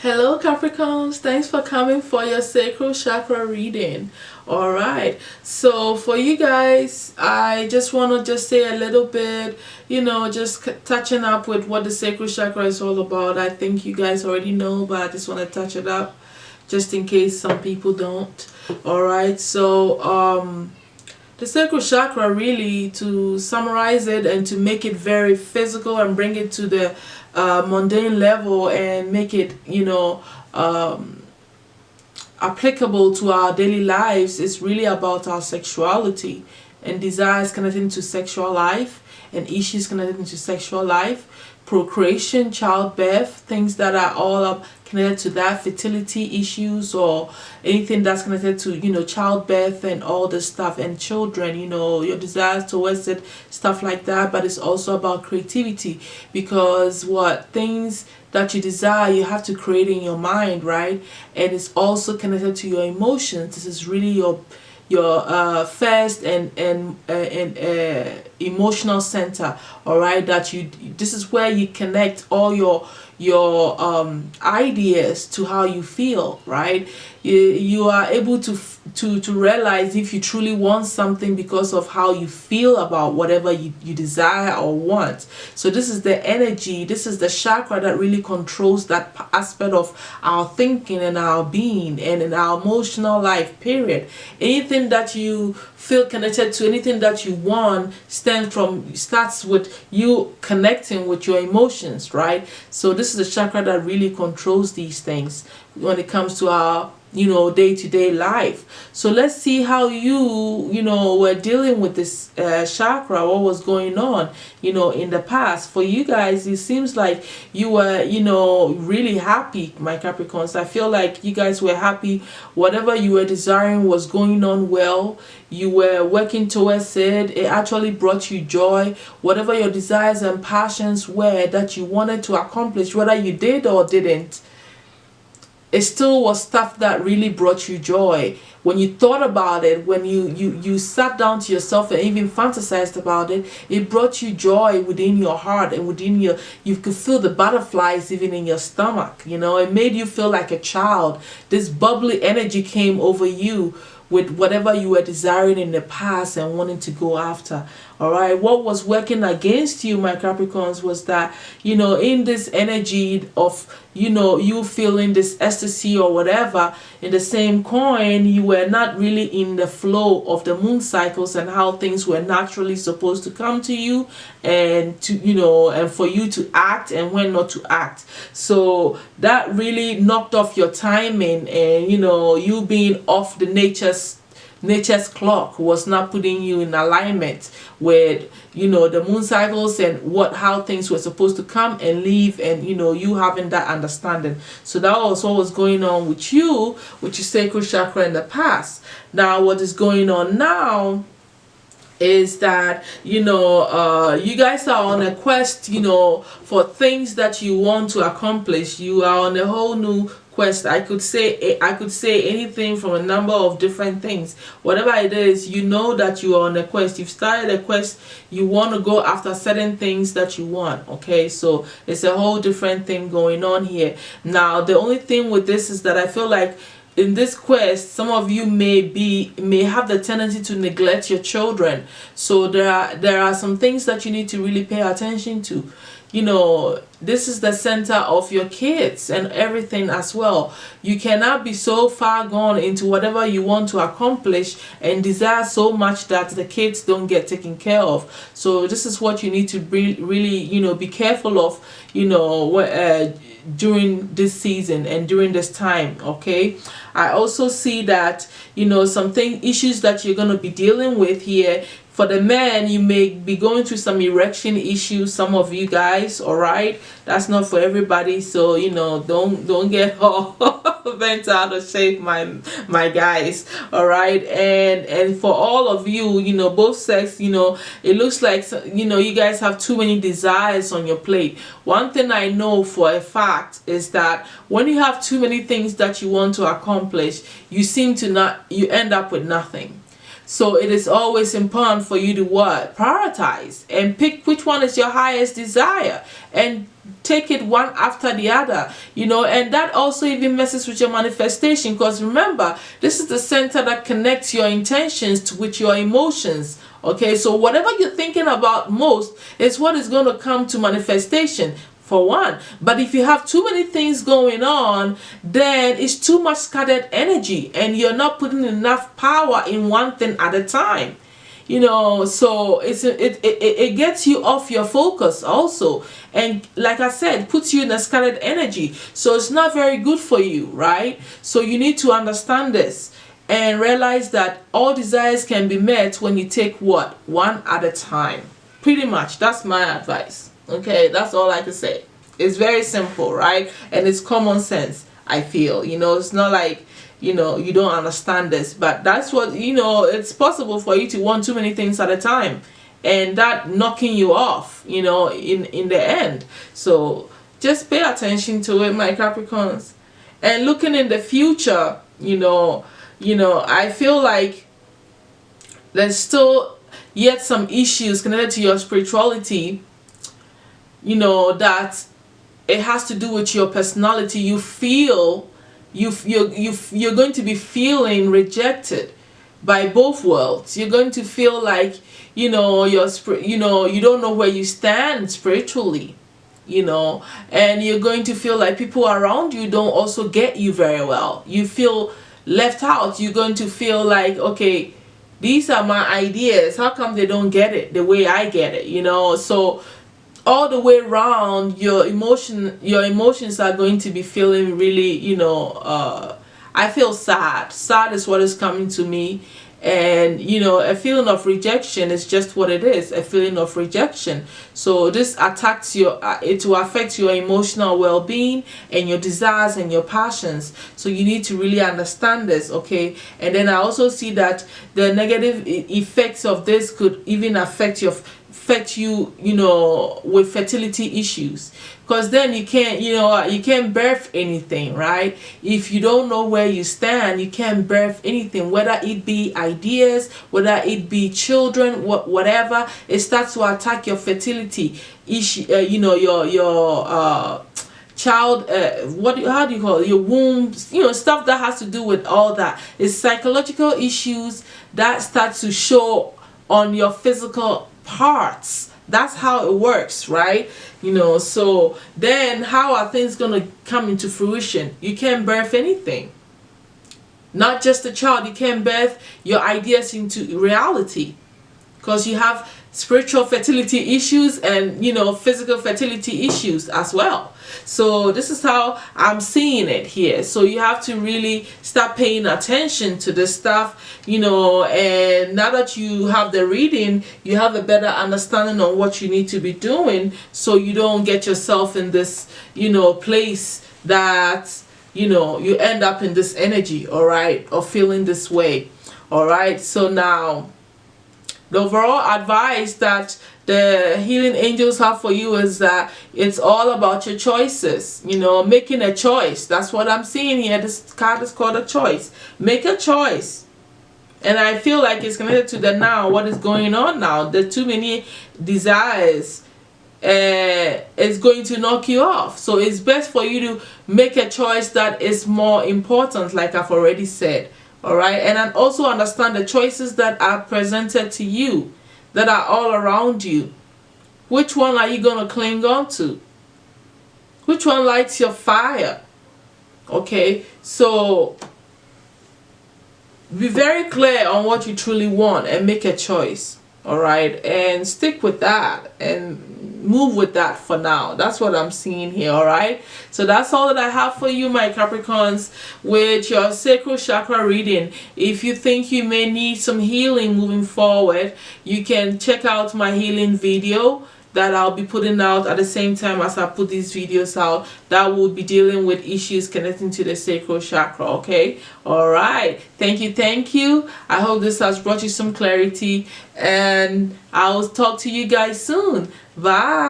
Hello Capricorns, thanks for coming for your sacral chakra reading. Alright, so for you guys, I just want to just say a little bit, just touching up with what the sacral chakra is all about. I think you guys already know, but I just want to touch it up just in case some people don't. Alright, so the sacral chakra, really, to summarize it and to make it very physical and bring it to the mundane level and make it applicable to our daily lives, is really about our sexuality and desires connecting to sexual life and issues connected to sexual life, procreation, childbirth, things that are all up connected to that, fertility issues or anything that's connected to childbirth and all this stuff, and children, your desires towards it, stuff like that. But it's also about creativity, because what things that you desire, you have to create in your mind, right? And it's also connected to your emotions. This is really your first and emotional center. All right, this is where you connect all your ideas to how you feel, right? You are able to realize if you truly want something because of how you feel about whatever you desire or want. So this is the energy, this is the chakra that really controls that aspect of our thinking and our being and in our emotional life, period. Anything that you feel connected to, anything that you want, starts with you connecting with your emotions, right? So this is the chakra that really controls these things when it comes to our day-to-day life. So let's see how you were dealing with this chakra, what was going on in the past. For you guys, it seems like you were really happy, my Capricorns. I feel like you guys were happy. Whatever you were desiring was going on well. You were working towards it. It actually brought you joy. Whatever your desires and passions were that you wanted to accomplish, whether you did or didn't, it still was stuff that really brought you joy. When you thought about it, when you sat down to yourself and even fantasized about it, it brought you joy within your heart and within you could feel the butterflies even in your stomach. It made you feel like a child. This bubbly energy came over you with whatever you were desiring in the past and wanting to go after. All right, what was working against you, my Capricorns, was that in this energy of you feeling this ecstasy or whatever, in the same coin, you were not really in the flow of the moon cycles and how things were naturally supposed to come to you, and and for you to act and when not to act. So that really knocked off your timing, and you being off the nature's clock was not putting you in alignment with the moon cycles and how things were supposed to come and leave, and you having that understanding. So that was what was going on with your sacral chakra in the past. Now what is going on now is that you guys are on a quest for things that you want to accomplish. You are on a whole new quest. I could say anything from a number of different things. Whatever it is, that you are on a quest. You've started a quest. You want to go after certain things that you want. Okay, so it's a whole different thing going on here. Now the only thing with this is that I feel like in this quest, some of you may have the tendency to neglect your children. So there are some things that you need to really pay attention to. This is the center of your kids and everything as well. You cannot be so far gone into whatever you want to accomplish and desire so much that the kids don't get taken care of. So this is what you need to really be careful of during this season and during this time. Okay, I also see that issues that you're going to be dealing with here. For the men, you may be going through some erection issues, some of you guys. All right, that's not for everybody, so don't get all bent out of shape, my guys. All right, and for all of you, both sex, it looks like you guys have too many desires on your plate. One thing I know for a fact is that when you have too many things that you want to accomplish, you end up with nothing. So it is always important for you to what? Prioritize and pick which one is your highest desire, and take it one after the other, you know, and that also even messes with your manifestation, because remember, this is the center that connects your intentions with your emotions. Okay, so whatever you're thinking about most is what is going to come to manifestation, for one. But if you have too many things going on, then it's too much scattered energy and you're not putting enough power in one thing at a time, you know. So it gets you off your focus also, and like I said, puts you in a scattered energy, so it's not very good for you, right? So you need to understand this and realize that all desires can be met when you take what, one at a time. Pretty much, that's my advice. Okay, that's all I can say. It's very simple, right? And it's common sense, I feel. You know, it's not like, you know, you don't understand this, but that's what, you know, it's possible for you to want too many things at a time, and that knocking you off, you know, in the end. So just pay attention to it, my Capricorns. And looking in the future, you know, I feel like there's still yet some issues connected to your spirituality, you know, that it has to do with your personality. You feel you're going to be feeling rejected by both worlds. You're going to feel like, you know, you don't know where you stand spiritually, you know, and you're going to feel like people around you don't also get you very well. You feel left out. You're going to feel like, okay, these are my ideas, how come they don't get it the way I get it, you know? So all the way around, your emotions are going to be feeling really, you know, I feel sad. Sad is what is coming to me. And, you know, a feeling of rejection is just what it is, a feeling of rejection. So this attacks your, it will affect your emotional well-being and your desires and your passions. So you need to really understand this, okay? And then I also see that the negative effects of this could even affect you, you know, with fertility issues, because then you can't, you know, you can't birth anything, right? If you don't know where you stand, you can't birth anything, whether it be ideas, whether it be children, whatever. It starts to attack your fertility issue, you know, your child, how do you call it, your womb, you know, stuff that has to do with all that. It's psychological issues that start to show on your physical parts. That's how it works, right? You know, so then how are things going to come into fruition? You can't birth anything. Not just a child, you can't birth your ideas into reality, because you have spiritual fertility issues and, you know, physical fertility issues as well. So this is how I'm seeing it here. So you have to really start paying attention to this stuff, you know, and now that you have the reading, you have a better understanding on what you need to be doing, so you don't get yourself in this, you know, place that, you know, you end up in this energy, all right, or feeling this way, all right. So now the overall advice that the healing angels have for you is that it's all about your choices, you know, making a choice. That's what I'm seeing here. This card is called a choice. Make a choice. And I feel like it's connected to the now, what is going on now. The too many desires is going to knock you off. So it's best for you to make a choice that is more important, like I've already said. All right, and then also understand the choices that are presented to you, that are all around you. Which one are you going to cling on to? Which one lights your fire? Okay, so be very clear on what you truly want and make a choice. All right, and stick with that and move with that for now. That's what I'm seeing here. All right, so that's all that I have for you, my Capricorns, with your sacral chakra reading. If you think you may need some healing moving forward, you can check out my healing video that I'll be putting out at the same time as I put these videos out, that will be dealing with issues connecting to the sacral chakra. Okay, all right, thank you. I hope this has brought you some clarity, and I'll talk to you guys soon. Bye.